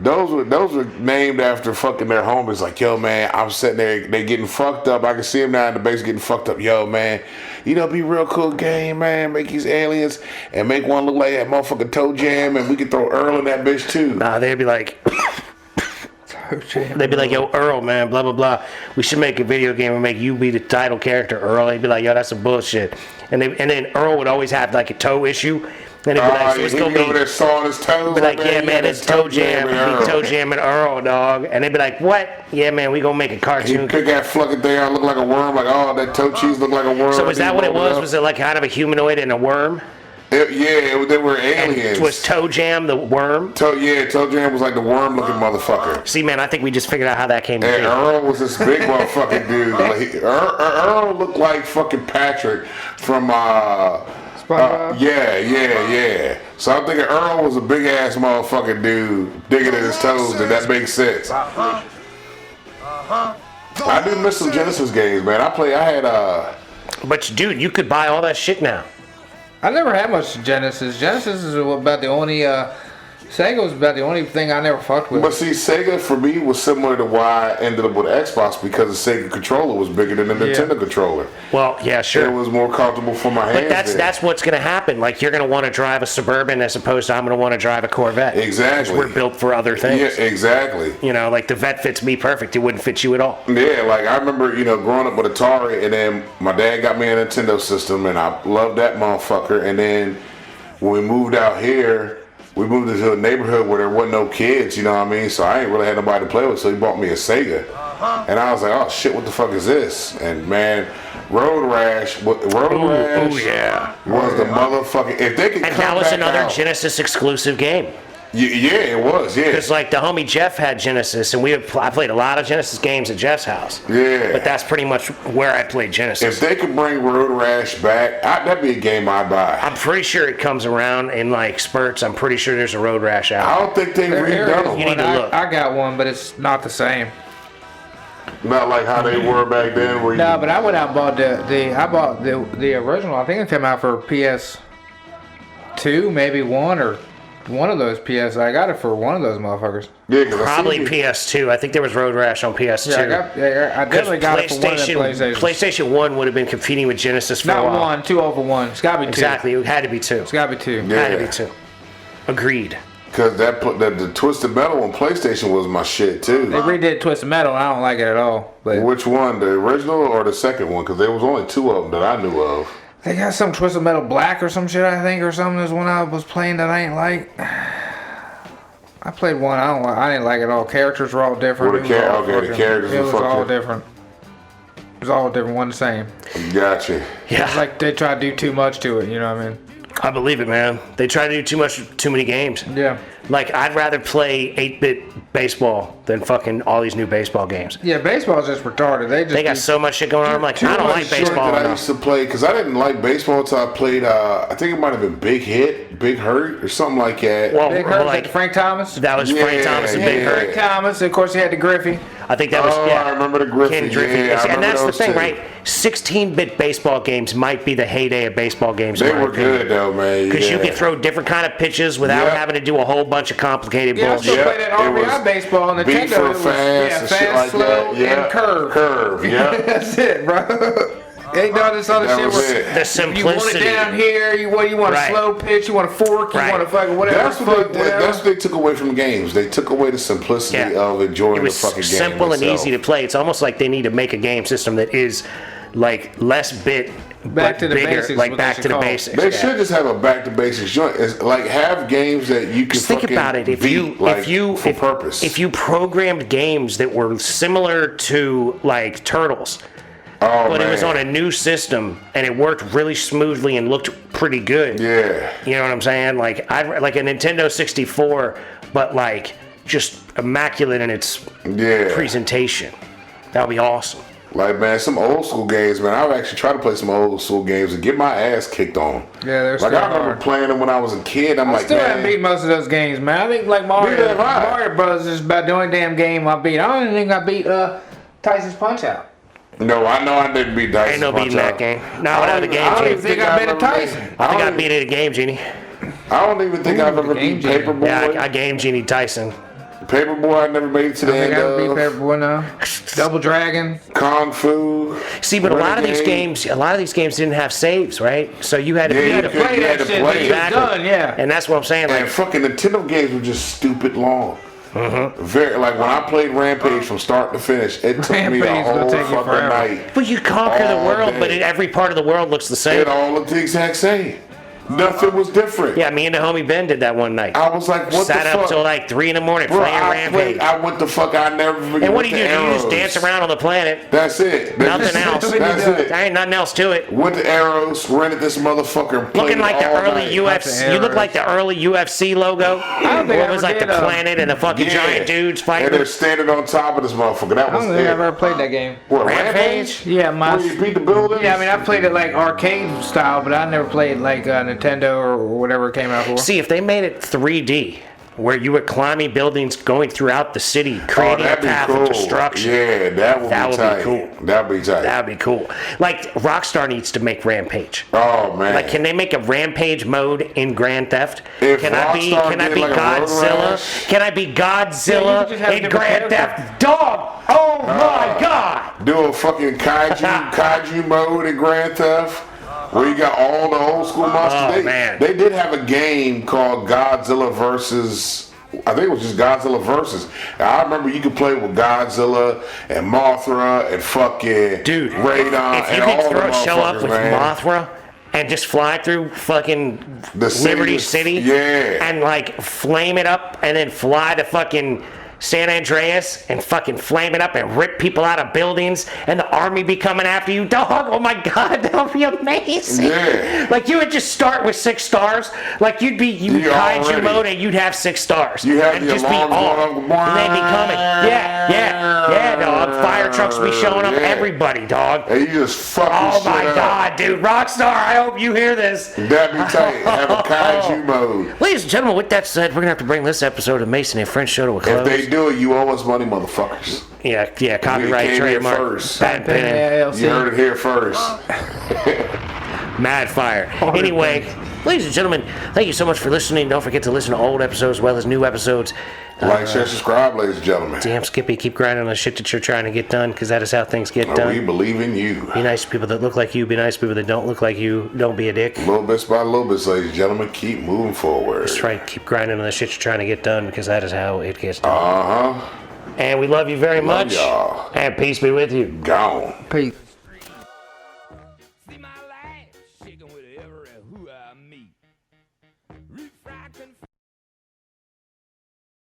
Those were named after fucking their homies. Like, yo, man, I'm sitting there, they getting fucked up. I can see them now in the base getting fucked up. Yo, man, be real cool game, man. Make these aliens and make one look like that motherfucking Toe Jam, and we can throw Earl in that bitch too. Nah, they'd be like, yo, Earl, man, blah blah blah. We should make a video game and make you be the title character, Earl. They'd be like, yo, that's some bullshit. And then Earl would always have like a toe issue. And it'd be like, so it's gonna be over there sawing his toes. Be like, yeah, man, it's Toe Jam, Toe Jam and Earl, dog. And they'd be like, what? Yeah, man, we gonna make a cartoon. He'd pick that fucking thing out, look like a worm, like, oh, that toe cheese look like a worm. So is that what it was? Was it like kind of a humanoid and a worm? They were aliens. And was Toe Jam the worm? Toe Jam was like the worm-looking motherfucker. See, man, I think we just figured out how that came to be. And Earl was this big motherfucking dude. Like, Earl looked like fucking Patrick from yeah. So I'm thinking Earl was a big ass motherfucking dude digging at his toes, and that makes sense. I do miss some Genesis games, man. But dude, you could buy all that shit now. I never had much Genesis. Genesis is about the only Sega was about the only thing I never fucked with. But see, Sega for me was similar to why I ended up with Xbox, because the Sega controller was bigger than the Nintendo controller. Well, yeah, sure. It was more comfortable for my hands. But that's what's going to happen. Like, you're going to want to drive a Suburban as opposed to I'm going to want to drive a Corvette. Exactly. We're built for other things. Yeah, exactly. Like the Vet fits me perfect. It wouldn't fit you at all. Yeah, like I remember, growing up with Atari, and then my dad got me a Nintendo system, and I loved that motherfucker. And then when we moved out here, we moved into a neighborhood where there wasn't no kids, you know what I mean? So I ain't really had nobody to play with, so he bought me a Sega. And I was like, oh shit, what the fuck is this? And man, Road Rash was the motherfucking, if they could and come that was back another out, Genesis exclusive game. Yeah, it was, yeah. Because like the homie Jeff had Genesis, and I played a lot of Genesis games at Jeff's house. Yeah. But that's pretty much where I played Genesis. If they could bring Road Rash back, that'd be a game I'd buy. I'm pretty sure it comes around in like spurts. I'm pretty sure there's a Road Rash out. I don't think they redone them. You need to look. I got one, but it's not the same. Not like how they were back then. But I went out and bought the original. I think it came out for PS2, maybe one of those PS. I got it for one of those motherfuckers. Yeah, probably PS2. I think there was Road Rash on PS2. I definitely got it for one of them PlayStations. PlayStation 1 would have been competing with Genesis for a while. Not one, 2 over 1. It's got to be 2. Exactly, it had to be 2. It's got to be 2. Yeah. Had to be 2. Agreed. Because the Twisted Metal on PlayStation was my shit too. They redid Twisted Metal. I don't like it at all. But which one, the original or the second one? Because there was only 2 of them that I knew of. They got some Twisted Metal Black or some shit, I think, or something. There's one I was playing that I ain't like. I played one. I didn't like it at all. Characters were all different. The characters it was all different. It was all different. One the same. Gotcha. Yeah. It's like they try to do too much to it. You know what I mean? I believe it, man. They try to do too many games. Yeah. Like, I'd rather play 8-bit baseball than fucking all these new baseball games. Yeah, baseball's just retarded. They got so much shit going on. I'm like, I don't like baseball that I used to play, because I didn't like baseball until I played, I think it might have been Big Hit, Big Hurt, or something like that. Well, Big Hurt, like Frank Thomas? That was Frank Thomas and Big Hurt. Frank Thomas, of course, he had the Griffey. I think that was, I remember the Griffey. And that's the thing, right? 16-bit baseball games might be the heyday of baseball games. They were good, though, man. Because you could throw different kind of pitches without having to do a whole bunch bunch of complicated Yeah, I bullshit. still play that RBI baseball on the beat for Nintendo. It was, fast and shit like slow, that. Yeah, and curve. Curve, yeah. That's it, bro. Ain't none of this other That shit was where it. The you want it simplicity. down here, you want Right. a slow pitch, you want a fork, you Right. want a fucking whatever. That's what they took away from games. They took away the simplicity Yeah. of enjoying It the was fucking game. simple and itself. easy to play. It's almost like they need to make a game system that is like less bit, Back but to the bigger, basics, like what back they to the should call it. basics. They should just have a back to basics joint. It's like have games that you can Just think fucking about it. If beat, you like, for purpose. if you programmed games that were similar to like Turtles, but it was on a new system and it worked really smoothly and looked pretty good. Yeah. You know what I'm saying? Like like a Nintendo 64, but like just immaculate in its presentation. That would be awesome. Like, man, some old school games, man. I've actually tried to play some old school games and get my ass kicked on. Yeah, they're like still I remember hard. playing them when I was a kid. I'm I like, still man, haven't beat most of those games, man. I think like Neither have I. Mario Brothers is about the only damn game I beat. I don't even think I beat Tyson's Punch Out. No, I know I didn't beat Dyson. Ain't no beating that game. Not I without the don't game, I don't Gene. even think I beat a Tyson. I think I beat it at Game Genie. I don't even think I've ever Game beat Genie. Paperboy. Yeah, I Game Genie Tyson. Paperboy, I never made it to the I think end I beat of. Paperboy now. Double Dragon. Kung Fu. See, but a lot of these Renegade. games didn't have saves, right? So you had to, Yeah, you had you to could- play you that had to shit. play it. Exactly. Done, yeah. And that's what I'm saying. And Like, fucking Nintendo games were just stupid long. Very like when I played Rampage from start to finish, it took me Rampage a gonna whole take you fucking forever. night. but you conquer the all world, day. but every part of the world looks the same. It all looked the exact same. Nothing was different. Yeah, me and the homie Ben did that one night. I was like, what Sat the up fuck? till like 3 a.m. Bro, playing I Rampage. went the fuck. I never forget. And what do you do? the You arrows. just dance around on the planet. That's it. Nothing else. That's it. There ain't nothing else to it. Went to arrows, rented this motherfucker, and played Looking like it the all early night. UFC. You look like the early UFC logo. don't think Where I it was ever like the did, planet and the fucking Yeah. giant dudes And fighting. they're standing on top of this motherfucker. That I was don't think it. I've ever played that game. What, Rampage? Yeah, my. Where you beat the buildings? Yeah, I mean, I played it like arcade style, but I never played like Nintendo or whatever it came out for. See, if they made it 3D, where you were climbing buildings, going throughout the city, creating a that'd be path cool. of destruction. Yeah, that would be tight. cool. That'd be tight. That'd be cool. Like Rockstar needs to make Rampage. Oh man. Like, can they make a Rampage mode in Grand Theft? If Can I be Rockstar did like a road Godzilla? rash- Can I be Yeah, Godzilla you could just have in different Grand characters. Theft? Dog! Oh my God! Do a fucking kaiju mode in Grand Theft where you got all the old school monsters. Oh, man. They did have a game called Godzilla versus. I think it was just Godzilla versus. I remember you could play with Godzilla and Mothra and fucking Dude, Radon if you and all could the show up motherfuckers, with man. Mothra and just fly through fucking The city Liberty was- City, yeah. and like flame it up and then fly to fucking San Andreas and fucking flame it up and rip people out of buildings and the army be coming after you, dog. Oh my God, that would be amazing. Yeah. Like you would just start with 6 stars. Like you'd You kaiju already- mode and you'd have 6 stars. You have and the just be alarms on. going off. And they'd be coming. Yeah, dog. Fire trucks be showing up. Yeah. Everybody, dog. And you just fucking Oh shit my up. God, dude. Rockstar, I hope you hear this. That'd be tight. Have a kaiju mode. Ladies and gentlemen, with that said, we're going to have to bring this episode of Mason and French Show to a If close. they do it, you owe us money, motherfuckers. Yeah, copyright, came here trademark, first. patent pending, LLC. You heard it here first. mad fire. Anyway, ladies and gentlemen, thank you so much for listening. Don't forget to listen to old episodes as well as new episodes. Like, share, subscribe, ladies and gentlemen. Damn, Skippy, keep grinding on the shit that you're trying to get done, because that is how things get We done. believe in you. Be nice to people that look like you. Be nice to people that don't look like you. Don't be a dick. Little bit by little bit, ladies and gentlemen, keep moving forward. That's right. Keep grinding on the shit you're trying to get done, because that is how it gets done. Uh-huh. And we love you very much. y'all. And peace be with you. Gone. Peace. See my life shaking with every who I meet.